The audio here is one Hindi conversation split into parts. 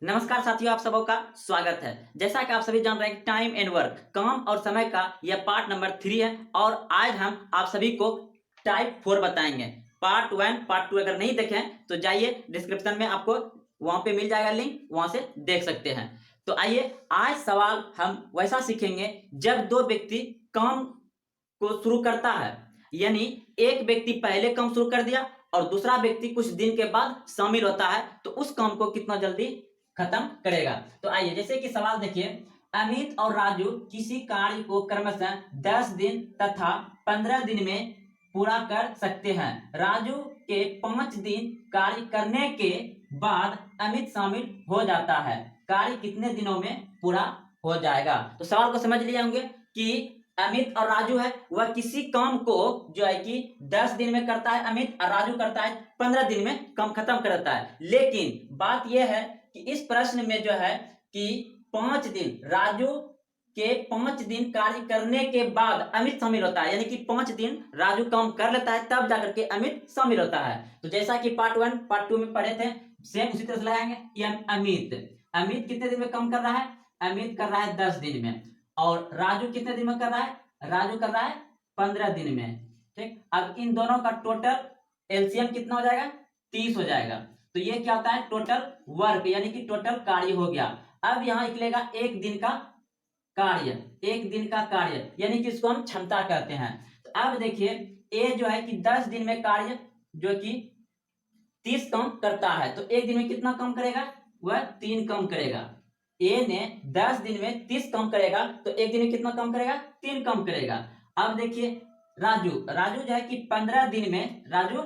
नमस्कार साथियों, आप सबों का स्वागत है। जैसा कि आप सभी जान रहे हैं कि टाइम एंड वर्क, काम और समय का यह पार्ट नंबर 3 है और आज हम आप सभी को टाइप 4 बताएंगे। पार्ट 1, पार्ट 2 अगर नहीं देखे हैं तो जाइए डिस्क्रिप्शन में, आपको वहां पे मिल जाएगा लिंक, वहां से देख सकते हैं। तो आइए, आज सवाल हम वैसा सीखेंगे जब दो व्यक्ति काम को शुरू करता है, यानी एक व्यक्ति पहले काम शुरू कर दिया और दूसरा व्यक्ति कुछ दिन के बाद शामिल होता है, तो उस काम को कितना जल्दी खत्म करेगा। तो आइए, जैसे कि सवाल देखिए, अमित और राजू किसी कार्य को क्रमशः 10 दिन तथा 15 दिन में पूरा कर सकते हैं। राजू के 5 दिन कार्य करने के बाद अमित शामिल हो जाता है। कार्य कितने दिनों में पूरा हो जाएगा? तो सवाल को समझ लिए होंगे कि अमित और राजू है, वह किसी काम को जो है कि 10 दिन में करता है अमित, और राजू करता है 15 दिन में काम खत्म कर देता है। लेकिन बात यह है कि इस प्रश्न में जो है कि 5 दिन, राजू के 5 दिन कार्य करने के बाद अमित शामिल होता है, यानी कि 5 दिन राजू काम कर लेता है तब जाकर के अमित शामिल होता है। तो जैसा कि पार्ट 1 पार्ट 2 में पढ़े थे, सेम उसी तरह से लगाएंगे। अमित अमित कितने दिन में काम कर रहा है? अमित कर रहा है 10 दिन में। और राजू कितने दिन में कर रहा है? राजू कर रहा है 15 दिन में। ठीक, अब इन दोनों का टोटल एलसीएम कितना हो जाएगा? 30 हो जाएगा। तो ये क्या होता है? टोटल वर्क, यानी कि टोटल कार्य हो गया। अब यहां निकलेगा एक दिन का कार्य, एक दिन का कार्य, यानी कि इसको हम क्षमता कहते हैं। तो अब देखिए, ए जो है कि 10 दिन में कार्य जो कि 30 काम करता है, तो एक दिन में कितना काम करेगा? वह 3 काम करेगा। ए ने 10 दिन में 30 काम करेगा, तो एक दिन में कितना काम करेगा? 3 काम करेगा। अब देखिए, राजू राजू जो है कि 15 दिन में, राजू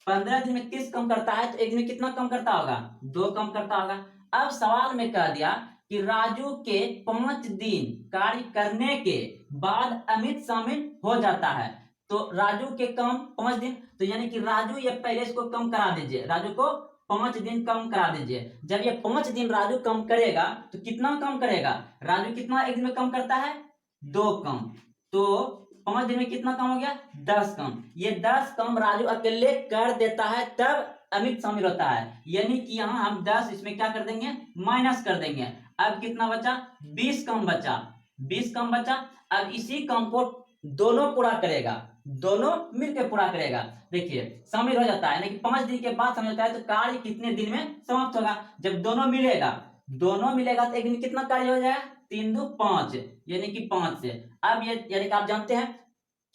15 दिन में 30 काम करता है, तो एक दिन में कितना काम करता होगा? 2 काम करता होगा। अब सवाल में कह दिया कि राजू के 5 दिन कार्य करने के बाद अमित शामिल हो जाता है। तो राजू के काम 5 दिन, तो यानी कि राजू ये पहले इसको कम करा दीजिए, राजू को 5 दिन कम करा दीजिए। जब ये 5 दिन राजू कम करेगा तो कितना कम करेगा? राजू कितना एक दिन में कम करता है? 2 कम। तो 5 दिन में कितना कम हो गया? 10 कम। ये 10 कम राजू अकेले कर देता है, तब अमित शामिल होता है। यानी कि यहां हम 10 इसमें क्या कर देंगे? माइनस कर देंगे। अब कितना बचा? 20 कम बचा। 20 कम बचा। अब इसी कम को दोनों पूरा करेगा, दोनों मिलकर पूरा करेगा। देखिए, शामिल हो जाता है, यानी कि 5 दिन के बाद शामिल होता है, तो कार्य कितने दिन में समाप्त होगा? जब दोनों मिलेगा, दोनों मिलेगा तो एक दिन कितना कार्य हो जाएगा? 3 दो 5, यानी कि 5 से। अब ये यानी कि आप जानते हैं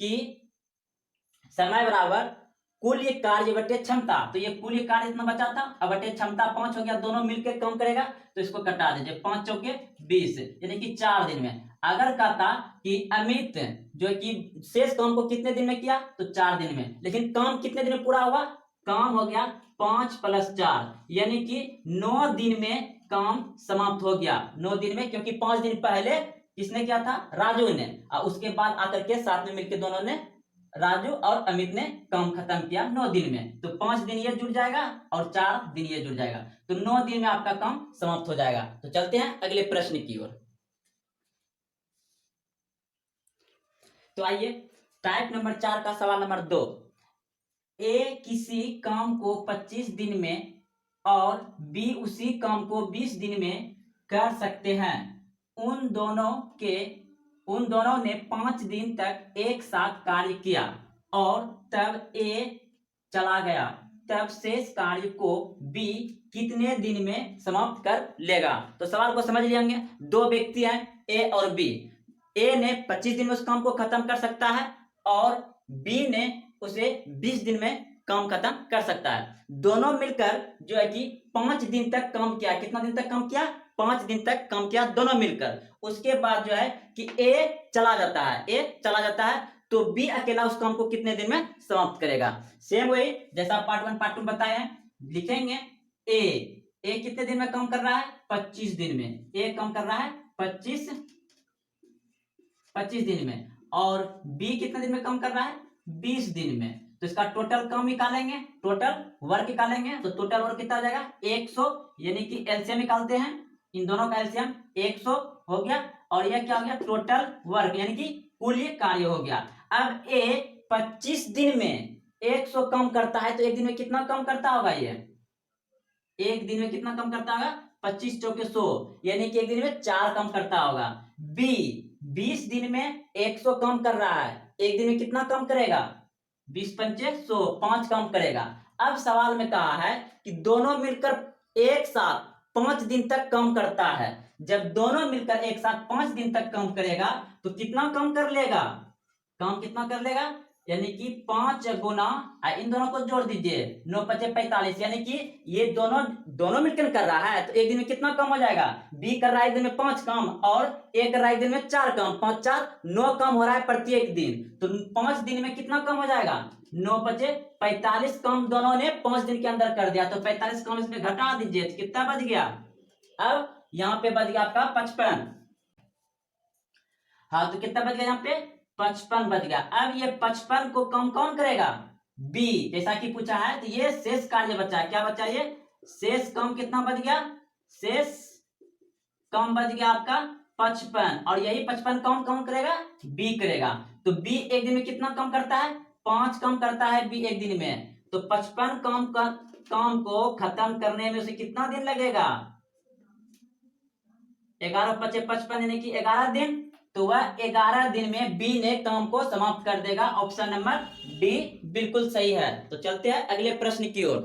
कि समय बराबर कुल ये कार्य बटे क्षमता, तो ये कुल ये कार्य इतना बचा था, अब बटे क्षमता 5 हो गया, दोनों मिलकर कम करेगा, तो इसको कटा दीजिए। 5 चौके 20, यानी कि 4 दिन में। अगर कहता कि अमित जो कि शेष काम को कितने दिन में किया, तो 4 दिन में, लेकिन काम कितने दिन में पूरा हुआ? काम हो गया 5 + 4, यानी कि 9 दिन में काम समाप्त हो गया। 9 दिन में, क्योंकि 5 दिन पहले किसने किया था? राजू ने, और उसके बाद आकर के साथ में मिलकर दोनों ने, राजू और अमित ने काम खत्म किया 9 दिन में। तो 5 दिन ये जुड़ जाएगा और 4 दिन ये जुड़ जाएगा, तो 9 दिन में आपका काम समाप्त हो जाएगा। तो चलते हैं अगले प्रश्न की ओर। तो आइए, टाइप नंबर 4 का सवाल नंबर 2। ए किसी काम को 25 दिन में और बी उसी काम को 20 दिन में कर सकते हैं। उन दोनों के उन दोनों ने 5 दिन तक एक साथ कार्य किया और तब ए चला गया, तब शेष कार्य को बी कितने दिन में समाप्त कर लेगा? तो सवाल को समझ लिए होंगे। दो व्यक्ति हैं, ए और बी। ए ने 25 दिन में उस काम को खत्म कर सकता है और बी ने उसे 20 दिन में काम खत्म कर सकता है। दोनों मिलकर जो है कि 5 दिन तक काम किया। कितना दिन तक काम किया? 5 दिन तक काम किया दोनों मिलकर। उसके बाद जो है कि ए चला जाता है, ए चला जाता है, तो बी अकेला उस काम को कितने दिन में समाप्त करेगा? सेम वही जैसा पार्ट 1 पार्ट 2 बताए हैं, लिखेंगे। ए ए कितने दिन में काम कर रहा है? 25 दिन में। ए काम कर रहा है 25 दिन में, और बी कितने दिन में काम कर रहा है? 20 दिन में। तो इसका टोटल काम निकालेंगे, टोटल वर्क निकालेंगे, तो टोटल वर्क कितना आ जाएगा? 100, यानी कि एलसीएम निकालते हैं, इन दोनों का एलसीएम 100 हो गया, और यह क्या हो गया? टोटल वर्क, यानी कि कुल ये कार्य हो गया। अब ए 25 दिन में 100 कम करता है, तो एक दिन में कितना कम करता होगा? ये एक दिन में कितना कम करता होगा? 25 चौके 100, यानी कि एक दिन में 4 काम करता होगा। बी 20 दिन में 100 काम कर रहा है, एक दिन में कितना काम करेगा? 20 पंचे 100, 5 काम करेगा। अब सवाल में कहा है कि दोनों मिलकर एक साथ 5 दिन तक काम करता है। जब दोनों मिलकर एक साथ 5 दिन तक काम करेगा तो कितना काम कर लेगा? काम कितना कर लेगा? यानी कि 5 गुना, इन दोनों को जोड़ दीजिए, 9 पचे 45, यानी कि ये दोनों मिलकर कर रहा है तो एक दिन में कितना काम हो जाएगा? बी कर रहा है एक दिन में 5 काम और ए कर रहा है एक दिन में 4 काम, 5 4 9 काम हो रहा है प्रत्येक दिन। तो 5 दिन में कितना काम हो जाएगा? 9 पचे 45 काम दोनों ने 5 दिन के अंदर कर दिया। तो 45 काम इसमें घटा दीजिए तो कितना बच गया? अब यहाँ पे बच गया आपका 55। हाँ, तो कितना बच गया यहाँ पे? 55 बच गया। अब ये 55 को कम कौन करेगा? बी, जैसा कि पूछा है। तो ये शेष कार्य बचा है। क्या बचा? ये शेष कम कितना बच गया? शेष कम बच गया आपका 55, और यही 55 कौन कौन करेगा? बी करेगा। तो बी एक दिन में कितना कम करता है? 5 कम करता है बी एक दिन में। तो 55 काम को खत्म करने में उसे कितना दिन लगेगा? 11 पचे 55, यानी कि 11 दिन। तो वह 11 दिन में बी ने काम को समाप्त कर देगा। ऑप्शन नंबर डी बिल्कुल सही है। तो चलते हैं अगले प्रश्न की ओर।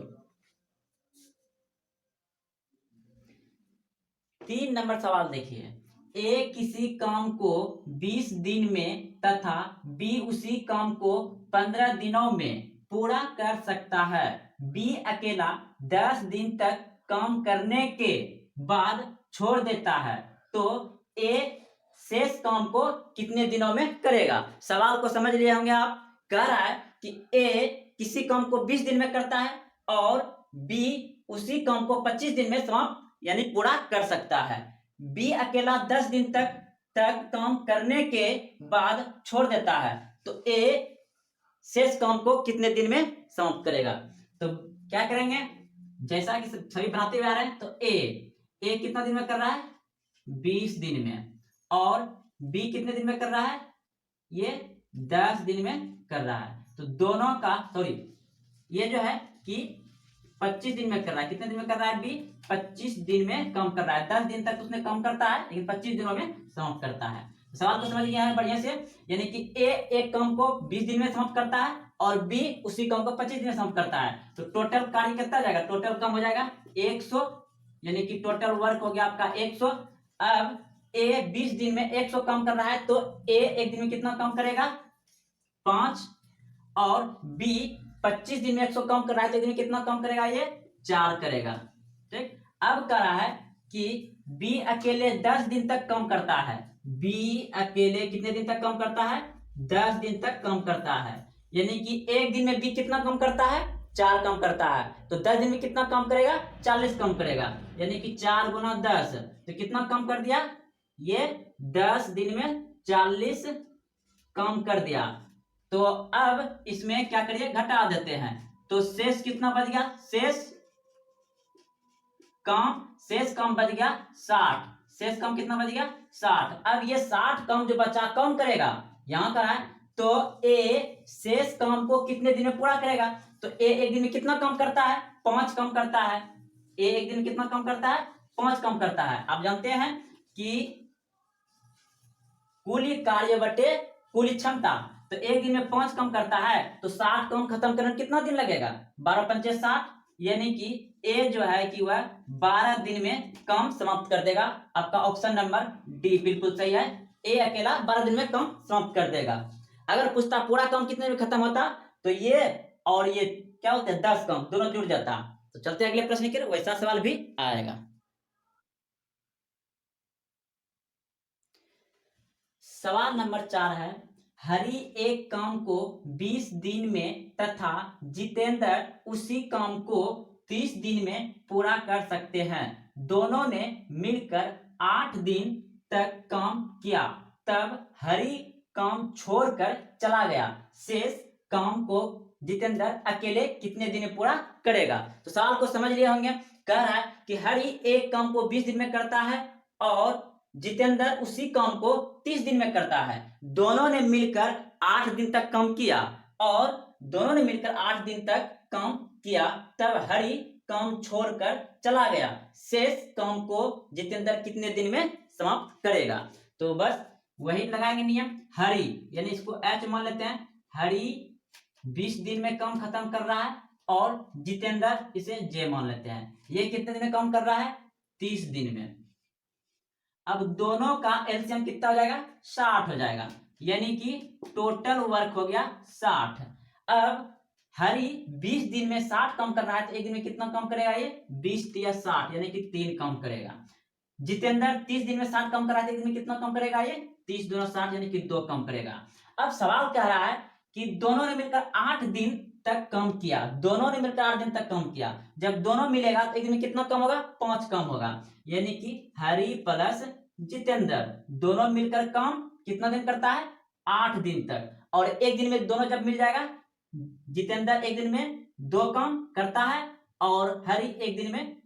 3 नंबर सवाल देखिए। ए किसी काम को 20 दिन में तथा बी उसी काम को 15 दिनों में पूरा कर सकता है। बी अकेला 10 दिन तक काम करने के बाद छोड़ देता है, तो ए शेष काम को कितने दिनों में करेगा? सवाल को समझ लिए होंगे आप। कह रहा है कि ए किसी काम को 20 दिन में करता है और बी उसी काम को 25 दिन में समाप्त यानी पूरा कर सकता है। बी अकेला 10 दिन तक काम करने के बाद छोड़ देता है, तो ए शेष काम को कितने दिन में समाप्त करेगा? तो क्या करेंगे? जैसा कि सभी बनाते हुए आ रहे हैं, तो ए कितना दिन में कर रहा है? 20 दिन में। और बी कितने दिन में कर रहा है? ये 10 दिन में कर रहा है। तो दोनों का ये जो है कि 25 दिन में कर रहा है। कितने दिन में कर रहा है? बी 25 दिन में कम कर रहा है। 10 दिन तक उसने कम करता है, लेकिन 25 दिनों में समाप्त करता है। सवाल को समझ गया है बढ़िया से। यानी कि ए एक काम को 20 दिन में समाप्त करता है और बी उसी काम को 25 दिन में समाप्त करता है। तो टोटल कार्य कितना हो जाएगा? टोटल काम हो जाएगा 100, यानी कि टोटल वर्क हो गया आपका 100। अब ए 20 दिन में 100 काम कर रहा है, तो ए एक दिन में कितना काम करेगा? 5, और बी 25 दिन में 100 काम कर रहा है तो एक दिन में कितना काम करेगा? ये 4 करेगा। ठीक। अब कह रहा है कि बी अकेले 10 दिन तक काम करता है। बी अकेले कितने दिन तक काम करता है? 10 दिन तक काम करता है। यानी कि एक दिन में बी कितना काम करता है? 4 काम करता है। तो 10 दिन में कितना काम करेगा? 40 काम करेगा। यानी कि 4 गुना 10, तो कितना काम कर दिया? ये 10 दिन में 40 काम कर दिया। तो अब इसमें क्या करिए? घटा देते हैं। तो शेष कितना बच गया? शेष काम बच गया 60। शेष काम कितना बच गया? 60। अब ये 60 काम जो बचा कौन करेगा? यहां करा है, तो ए शेष काम को कितने दिन में पूरा करेगा? तो ए एक दिन में कितना काम करता है? 5 काम करता है। ए एक दिन में कितना काम करता है? 5 काम करता है। आप जानते हैं कि कुल कार्य बटे कुल क्षमता। तो एक दिन में 5 काम करता है, तो 60 काम खत्म करने में कितना दिन लगेगा? 12 पंचे 60, यानी कि ए जो है कि वह 12 दिन में काम समाप्त कर देगा। आपका ऑप्शन नंबर डी बिल्कुल सही है। ए अकेला 12 दिन में काम समाप्त कर देगा। अगर पूछता पूरा काम कितने में खत्म होता, तो ये और ये क्या होता है? 10 काम दोनों जुड़ जाता। तो चलते अगले प्रश्न की, वैसा सवाल भी आएगा। सवाल नंबर 4 है, हरि एक काम को 20 दिन में तथा जितेंद्र उसी काम को 30 दिन में पूरा कर सकते हैं। दोनों ने मिलकर 8 दिन तक काम किया, तब हरि काम छोड़कर चला गया। शेष काम को जितेंद्र अकेले कितने दिन में पूरा करेगा? तो सवाल को समझ लिए होंगे। कह रहा है कि हरि एक काम को 20 दिन में करता है और जितेंद्र उसी काम को 30 दिन में करता है। दोनों ने मिलकर 8 दिन तक काम किया, तब हरि काम छोड़कर चला गया, शेष काम को जितेंद्र कितने दिन में समाप्त करेगा। तो बस वही लगाएंगे नियम। हरि यानी इसको एच मान लेते हैं, हरि 20 दिन में काम खत्म कर रहा है, और जितेंद्र इसे जे मान लेते हैं, ये कितने दिन में काम कर रहा है, 30 दिन में। अब दोनों का एलसीएम कितना हो जाएगा, 60 हो जाएगा, यानी कि टोटल वर्क हो गया 60। अब हरि 20 दिन में 60 काम कर रहा है, तो एक दिन में कितना काम करेगा, ये 20 या 60 यानी कि 3 काम करेगा। जितेंद्र 30 दिन में 60 काम कर रहा है, तो एक दिन में कितना काम करेगा, ये 30 दूना 60 यानी कि 2 काम करेगा। अब सवाल कह रहा है कि दोनों ने मिलकर 8 दिन तक काम किया, दोनों ने मिलकर 8 दिन तक काम किया, जब दोनों मिलेगा तो एक दिन में कितना काम होगा, 5 काम होगा, यानी कि हरि प्लस जितेंद्र दोनों मिलकर काम कितना दिन करता है, 8 दिन तक। और एक दिन में दोनों जब मिल जाएगा, जितेंद्र एक दिन में 2 काम करता है और हरि एक दिन में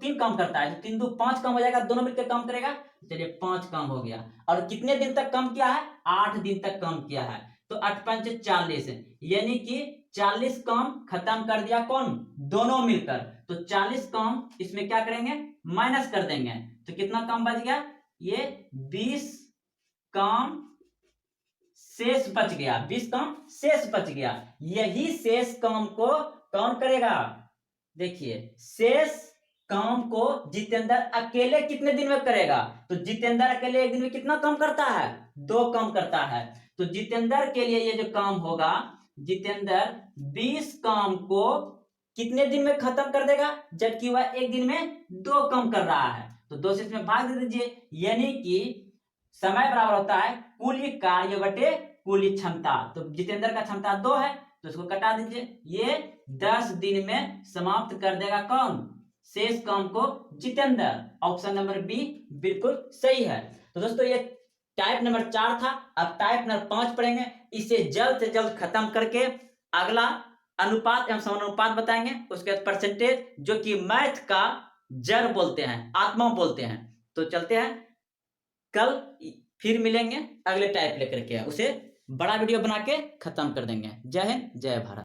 3 काम करता है, तो 3 2 5 काम हो जाएगा, दोनों मिलकर काम करेगा, चलिए 5 काम हो गया। और कितने दिन तक काम किया है, 8 दिन तक काम किया है, तो 8 5 40, यानी कि 40 काम खत्म कर दिया, कौन, दोनों मिलकर। तो 40 काम इसमें क्या करेंगे, माइनस कर देंगे, तो कितना काम बच गया, ये 20 काम शेष बच गया, 20 काम शेष बच गया। यही शेष काम को कौन करेगा, देखिए शेष काम को जितेंद्र अकेले कितने दिन में करेगा, तो जितेंद्र अकेले एक दिन में कितना काम करता है, 2 काम करता है। तो जितेंद्र के लिए ये जो काम होगा, जितेंद्र 20 काम को कितने दिन में खत्म कर देगा, जबकि वह एक दिन में 2 काम कर रहा है, तो 2 से इसमें भाग दे दीजिए, यानी कि समय बराबर होता है कुल कार्य बटे कुल क्षमता। तो जितेंद्र का क्षमता 2 है, तो इसको कटा दीजिए, ये 10 दिन में समाप्त कर देगा, कौन, शेष काम को जितेंद्र। ऑप्शन नंबर बी बिल्कुल सही है। तो दोस्तों ये टाइप नंबर 4 था। अब टाइप नंबर 5 पढ़ेंगे, इसे जल्द से जल्द खत्म करके अगला अनुपात एवं समानुपात बताएंगे, उसके बाद परसेंटेज, जो कि मैथ का जड़ बोलते हैं, आत्मा बोलते हैं। तो चलते हैं, कल फिर मिलेंगे अगले टाइप लेकर के, उसे बड़ा वीडियो बना के खत्म कर देंगे। जय हिंद, जय भारत।